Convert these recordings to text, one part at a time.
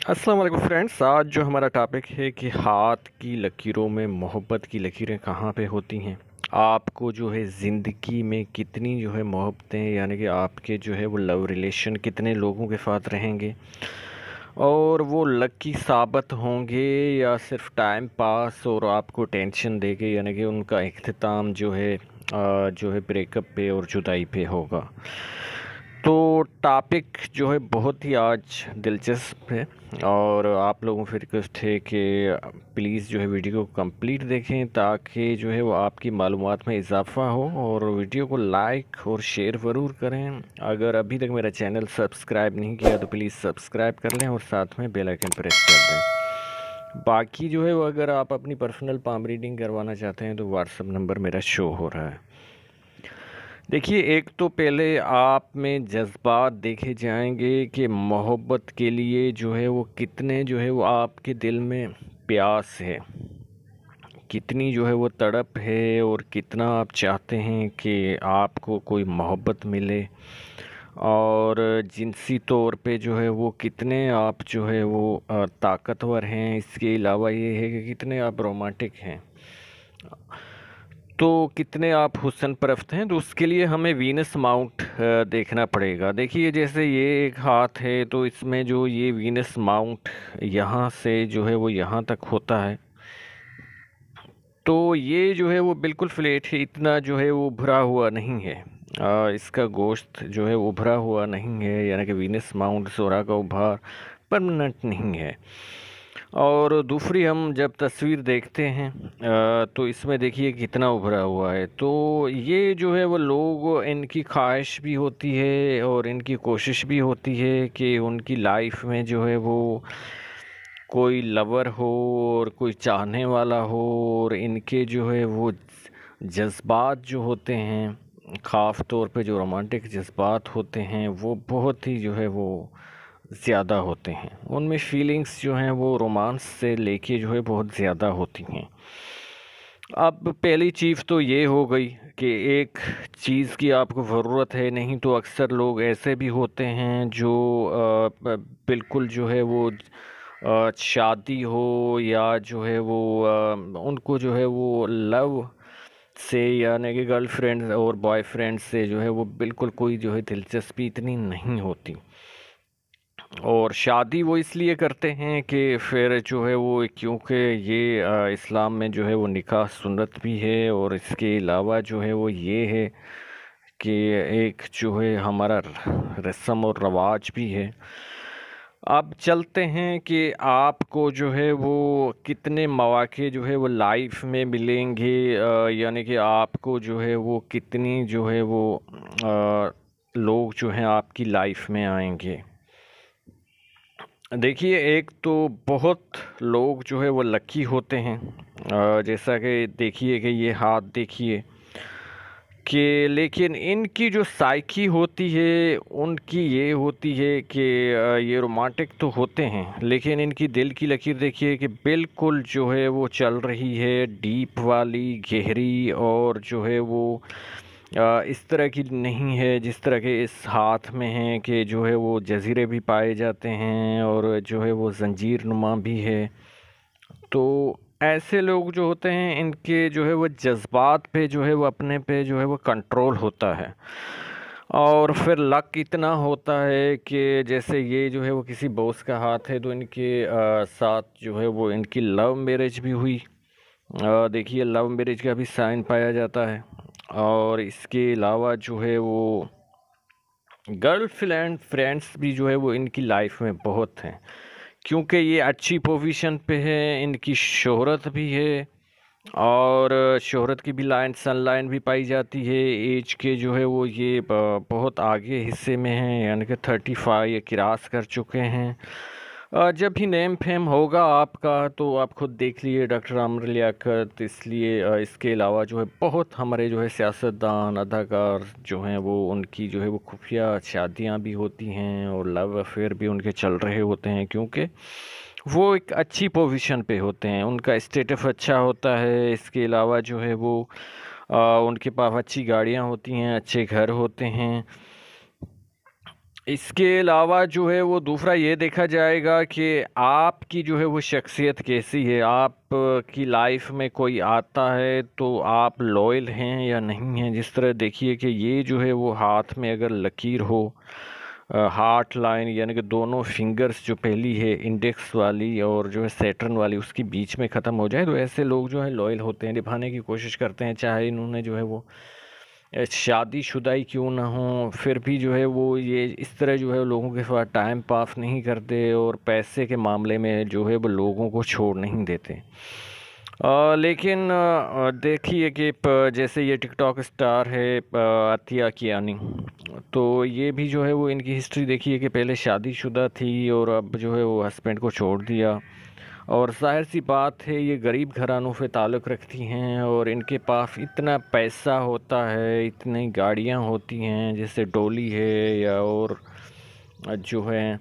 अस्सलाम वालेकुम फ्रेंड्स। आज जो हमारा टॉपिक है कि हाथ की लकीरों में मोहब्बत की लकीरें कहाँ पे होती हैं। आपको जो है ज़िंदगी में कितनी जो है मोहब्बतें, यानी कि आपके जो है वो लव रिलेशन कितने लोगों के साथ रहेंगे और वो लकी साबित होंगे या सिर्फ टाइम पास और आपको टेंशन देके, यानी कि उनका इख्तिताम जो है ब्रेकअप पे और जुदाई पे होगा। तो टॉपिक जो है बहुत ही आज दिलचस्प है और आप लोगों से रिक्वेस्ट है कि प्लीज़ जो है वीडियो को कंप्लीट देखें ताकि जो है वो आपकी मालूमात में इजाफ़ा हो, और वीडियो को लाइक और शेयर ज़रूर करें। अगर अभी तक मेरा चैनल सब्सक्राइब नहीं किया तो प्लीज़ सब्सक्राइब कर लें और साथ में बेल आइकन प्रेस कर दें। बाकी जो है वो अगर आप अपनी पर्सनल पाम रीडिंग करवाना चाहते हैं तो व्हाट्सअप नंबर मेरा शो हो रहा है। देखिए, एक तो पहले आप में जज़्बात देखे जाएंगे कि मोहब्बत के लिए जो है वो कितने जो है वो आपके दिल में प्यास है, कितनी जो है वो तड़प है और कितना आप चाहते हैं कि आपको कोई मोहब्बत मिले, और जिनसी तौर पे जो है वो कितने आप जो है वो ताकतवर हैं। इसके अलावा ये है कि कितने आप रोमांटिक हैं, तो कितने आप हुस्न परस्त हैं। तो उसके लिए हमें वीनस माउंट देखना पड़ेगा। देखिए, जैसे ये एक हाथ है तो इसमें जो ये वीनस माउंट यहाँ से जो है वो यहाँ तक होता है, तो ये जो है वो बिल्कुल फ्लैट है, इतना जो है वो उभरा हुआ नहीं है। इसका गोश्त जो है उभरा हुआ नहीं है, यानी कि वीनस माउंट सोरा का उभार परमानेंट नहीं है। और दूसरी हम जब तस्वीर देखते हैं तो इसमें देखिए कितना उभरा हुआ है। तो ये जो है वो लोग, इनकी ख्वाहिश भी होती है और इनकी कोशिश भी होती है कि उनकी लाइफ में जो है वो कोई लवर हो और कोई चाहने वाला हो, और इनके जो है वो जज्बात जो होते हैं, ख़ास तौर पे जो रोमांटिक जज्बात होते हैं वो बहुत ही जो है वो ज़्यादा होते हैं। उनमें फीलिंग्स जो हैं वो रोमांस से लेके जो है बहुत ज़्यादा होती हैं। अब पहली चीज़ तो ये हो गई कि एक चीज़ की आपको ज़रूरत है, नहीं तो अक्सर लोग ऐसे भी होते हैं जो बिल्कुल जो है वो शादी हो या जो है वो उनको जो है वो लव से, यानी कि गर्लफ्रेंड और बॉयफ्रेंड से जो है वो बिल्कुल कोई जो है दिलचस्पी इतनी नहीं होती, और शादी वो इसलिए करते हैं कि फिर जो है वो, क्योंकि ये इस्लाम में जो है वो निकाह सुन्नत भी है, और इसके अलावा जो है वो ये है कि एक जो है हमारा रस्म और रवाज भी है। अब चलते हैं कि आपको जो है वो कितने मौके जो है वो लाइफ में मिलेंगे, यानी कि आपको जो है वो कितनी जो है वो लोग जो हैं आपकी लाइफ में आएंगे। देखिए, एक तो बहुत लोग जो है वो लकी होते हैं, जैसा कि देखिए कि ये हाथ देखिए कि, लेकिन इनकी जो साइकी होती है उनकी ये होती है कि ये रोमांटिक तो होते हैं लेकिन इनकी दिल की लकीर देखिए कि बिल्कुल जो है वो चल रही है डीप वाली, गहरी, और जो है वो इस तरह की नहीं है जिस तरह के इस हाथ में है कि जो है वो जज़ीरे भी पाए जाते हैं और जो है वो ज़ंजीर नुमा भी है। तो ऐसे लोग जो होते हैं इनके जो है वो जज्बात पे जो है वो अपने पे जो है वो कंट्रोल होता है, और फिर लक इतना होता है कि जैसे ये जो है वो किसी बॉस का हाथ है तो इनके साथ जो है वो इनकी लव मैरिज भी हुई। देखिए, लव मैरिज का भी साइन पाया जाता है, और इसके अलावा जो है वो गर्लफ्रेंड फ्रेंड्स भी जो है वो इनकी लाइफ में बहुत हैं, क्योंकि ये अच्छी पोजीशन पे है, इनकी शोहरत भी है, और शोहरत की भी लाइन सनलाइन भी पाई जाती है। एज के जो है वो ये बहुत आगे हिस्से में हैं, यानी कि 35 ये क्रॉस कर चुके हैं। जब भी नेम फेम होगा आपका तो आप खुद देख लिए डॉक्टर आमिर लियाकत, इसलिए इसके अलावा जो है बहुत हमारे जो है सियासतदान, अदाकार जो हैं वो, उनकी जो है वो खुफिया शादियां भी होती हैं और लव अफेयर भी उनके चल रहे होते हैं, क्योंकि वो एक अच्छी पोजीशन पे होते हैं, उनका स्टेटस अच्छा होता है। इसके अलावा जो है वो उनके पास अच्छी गाड़ियां होती हैं, अच्छे घर होते हैं, इसके अलावा जो है वो दूसरा ये देखा जाएगा कि आपकी जो है वो शख्सियत कैसी है। आप की लाइफ में कोई आता है तो आप लॉयल हैं या नहीं हैं। जिस तरह देखिए कि ये जो है वो हाथ में अगर लकीर हो, हार्ट लाइन यानी कि दोनों फिंगर्स जो पहली है इंडेक्स वाली और जो है सैटर्न वाली उसकी बीच में ख़त्म हो जाए, तो ऐसे लोग जो है लॉयल होते हैं, निभाने की कोशिश करते हैं, चाहे इन्होंने जो है वो शादीशुदा ही क्यों ना हो। फिर भी जो है वो ये इस तरह जो है लोगों के साथ टाइम पास नहीं करते और पैसे के मामले में जो है वो लोगों को छोड़ नहीं देते। लेकिन देखिए कि जैसे ये टिकटॉक स्टार है अतिया कियानी, तो ये भी जो है वो इनकी हिस्ट्री देखिए कि पहले शादीशुदा थी और अब जो है वो हस्बैंड को छोड़ दिया। और ज़ाहिर सी बात है ये गरीब घरानों से ताल्लुक़ रखती हैं और इनके पास इतना पैसा होता है, इतनी गाड़ियाँ होती हैं जैसे डोली है या और जो है,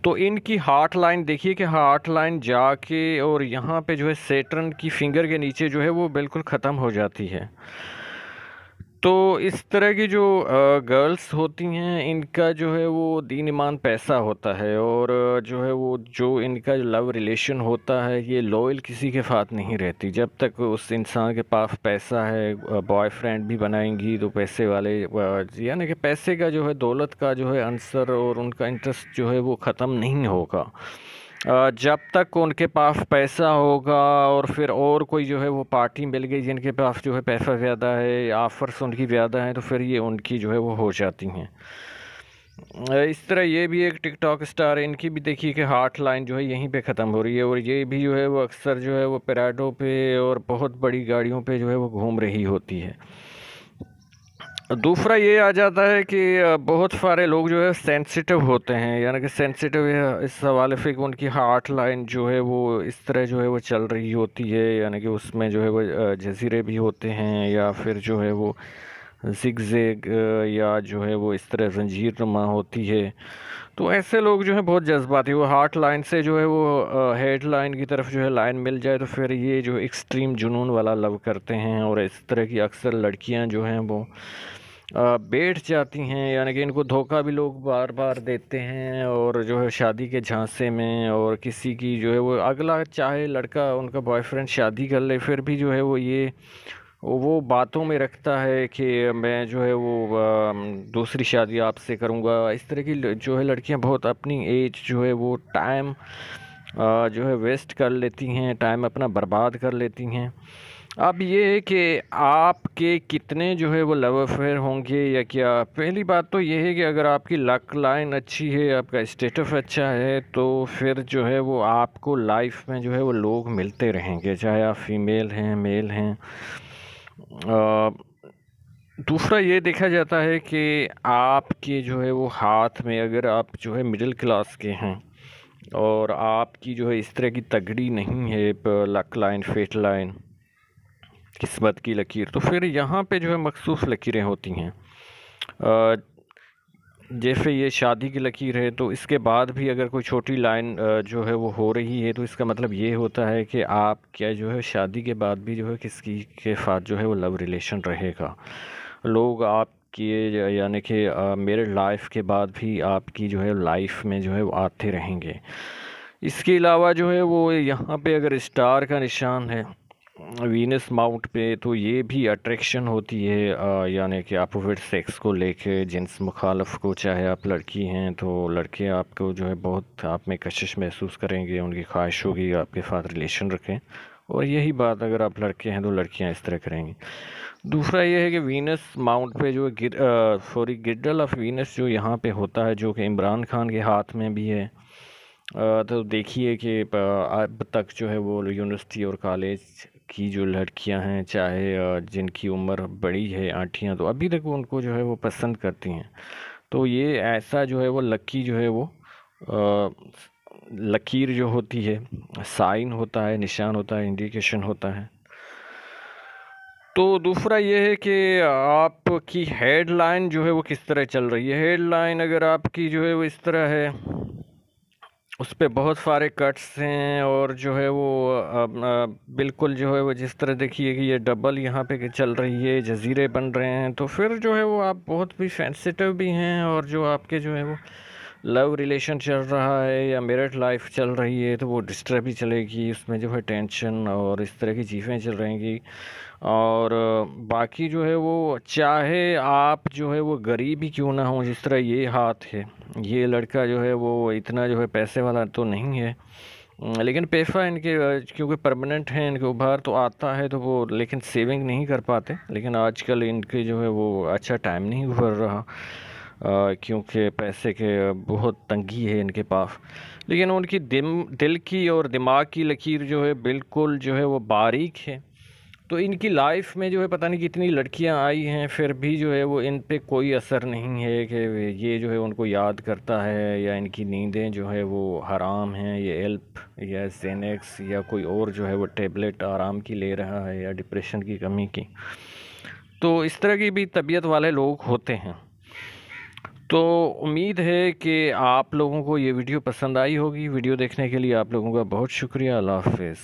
तो इनकी हार्ट लाइन देखिए कि हार्ट लाइन जाके और यहाँ पे जो है सैटर्न की फिंगर के नीचे जो है वो बिल्कुल ख़त्म हो जाती है। तो इस तरह की जो गर्ल्स होती हैं इनका जो है वो दीन ईमान पैसा होता है और जो है वो जो इनका लव रिलेशन होता है ये लॉयल किसी के साथ नहीं रहती। जब तक उस इंसान के पास पैसा है, बॉयफ्रेंड भी बनाएंगी तो पैसे वाले, यानी कि पैसे का जो है दौलत का जो है अंसर और उनका इंटरेस्ट जो है वो ख़त्म नहीं होगा। जब तक उनके पास पैसा होगा और फिर और कोई जो है वो पार्टी मिल गई जिनके पास जो है पैसा ज़्यादा है, ऑफर्स उनकी ज़्यादा हैं, तो फिर ये उनकी जो है वो हो जाती हैं। इस तरह ये भी एक टिकटॉक स्टार है, इनकी भी देखिए कि हार्ट लाइन जो है यहीं पे ख़त्म हो रही है और ये भी जो है वो अक्सर जो है वो पैराडो पे और बहुत बड़ी गाड़ियों पे जो है वो घूम रही होती है। दूसरा ये आ जाता है कि बहुत सारे लोग जो है सेंसिटिव होते हैं, यानी कि सेंसिटिव इस हवाले से कि उनकी हार्ट लाइन जो है वो इस तरह जो है वो चल रही होती है, यानी कि उसमें जो है वो जजीरे भी होते हैं या फिर जो है वो जिगजैग या जो है वो इस तरह जंजीर नुमा होती है। तो ऐसे लोग जो है बहुत जज्बाती, वो हार्ट लाइन से जो है वो हेड लाइन की तरफ जो है लाइन मिल जाए तो फिर ये जो एक्सट्रीम जुनून वाला लव करते हैं और इस तरह की अक्सर लड़कियां जो हैं वो बैठ जाती हैं, यानी कि इनको धोखा भी लोग बार बार देते हैं और जो है शादी के झांसे में, और किसी की जो है वो अगला चाहे लड़का उनका बॉयफ्रेंड शादी कर ले फिर भी जो है वो ये वो बातों में रखता है कि मैं जो है वो दूसरी शादी आपसे करूँगा। इस तरह की जो है लड़कियां बहुत अपनी एज जो है वो टाइम जो है वेस्ट कर लेती हैं, टाइम अपना बर्बाद कर लेती हैं। अब ये है कि आपके कितने जो है वो लव अफेयर होंगे या क्या। पहली बात तो ये है कि अगर आपकी लक लाइन अच्छी है, आपका स्टेटस अच्छा है, तो फिर जो है वो आपको लाइफ में जो है वो लोग मिलते रहेंगे, चाहे आप फीमेल हैं मेल हैं। दूसरा ये देखा जाता है कि आपके जो है वो हाथ में अगर आप जो है मिडिल क्लास के हैं और आपकी जो है इस तरह की तगड़ी नहीं है लक लाइन, फेट लाइन, किस्मत की लकीर, तो फिर यहाँ पे जो है मखसूस लकीरें होती हैं। जैसे ये शादी की लकीर है तो इसके बाद भी अगर कोई छोटी लाइन जो है वो हो रही है तो इसका मतलब ये होता है कि आप क्या जो है शादी के बाद भी जो है किसकी के साथ जो है वो लव रिलेशन रहेगा। लोग आपकी यानी कि मेरे लाइफ के बाद भी आपकी जो है लाइफ में जो है वो आते रहेंगे। इसके अलावा जो है वो यहाँ पे अगर स्टार का निशान है वीनस माउंट पे, तो ये भी अट्रैक्शन होती है, यानी कि अपोजिट सेक्स को लेके, जिन्स मुखालफ को, चाहे आप लड़की हैं तो लड़के आपको जो है बहुत आप में कशिश महसूस करेंगे, उनकी ख्वाहिश होगी आपके साथ रिलेशन रखें, और यही बात अगर आप लड़के हैं तो लड़कियां इस तरह करेंगी। दूसरा ये है कि वीनस माउंट पे जो गिरडल ऑफ वीनस जो यहाँ पे होता है, जो कि इमरान खान के हाथ में भी है। तो देखिए कि अब तक जो है वो यूनिवर्सिटी और कॉलेज की जो लड़कियां हैं, चाहे जिनकी उम्र बड़ी है आंटियां, तो अभी तक वो उनको जो है वो पसंद करती हैं। तो ये ऐसा जो है वो लकी जो है वो लकीर जो होती है, साइन होता है, निशान होता है, इंडिकेशन होता है। तो दूसरा ये है कि आपकी हेडलाइन जो है वो किस तरह चल रही है। हेडलाइन अगर आपकी जो है वो इस तरह है उस पे बहुत सारे कट्स हैं और जो है वो बिल्कुल जो है वो जिस तरह देखिए कि ये डबल यहाँ पे कि चल रही है, जजीरे बन रहे हैं, तो फिर जो है वो आप बहुत भी सेंसिटिव भी हैं और जो आपके जो है वो लव रिलेशन चल रहा है या मैरिड लाइफ चल रही है तो वो डिस्टर्ब ही चलेगी, उसमें जो है टेंशन और इस तरह की चीज़ें चल रहेंगी। और बाकी जो है वो चाहे आप जो है वो गरीब ही क्यों ना हो, जिस तरह ये हाथ है, ये लड़का जो है वो इतना जो है पैसे वाला तो नहीं है, लेकिन पैसा इनके क्योंकि परमानेंट है, इनके उभार तो आता है तो वो लेकिन सेविंग नहीं कर पाते। लेकिन आजकल इनके जो है वो अच्छा टाइम नहीं गुजर रहा क्योंकि पैसे के बहुत तंगी है इनके पास। लेकिन उनकी दिल की और दिमाग की लकीर जो है बिल्कुल जो है वो बारीक है। तो इनकी लाइफ में जो है पता नहीं कितनी लड़कियां आई हैं, फिर भी जो है वो इन पे कोई असर नहीं है कि ये जो है उनको याद करता है या इनकी नींदें जो है वो हराम हैं, ये एल्प या जेनेक्स या कोई और जो है वो टेबलेट आराम की ले रहा है या डिप्रेशन की कमी की। तो इस तरह की भी तबीयत वाले लोग होते हैं। तो उम्मीद है कि आप लोगों को ये वीडियो पसंद आई होगी। वीडियो देखने के लिए आप लोगों का बहुत शुक्रिया। अल्लाह हाफ़िज़।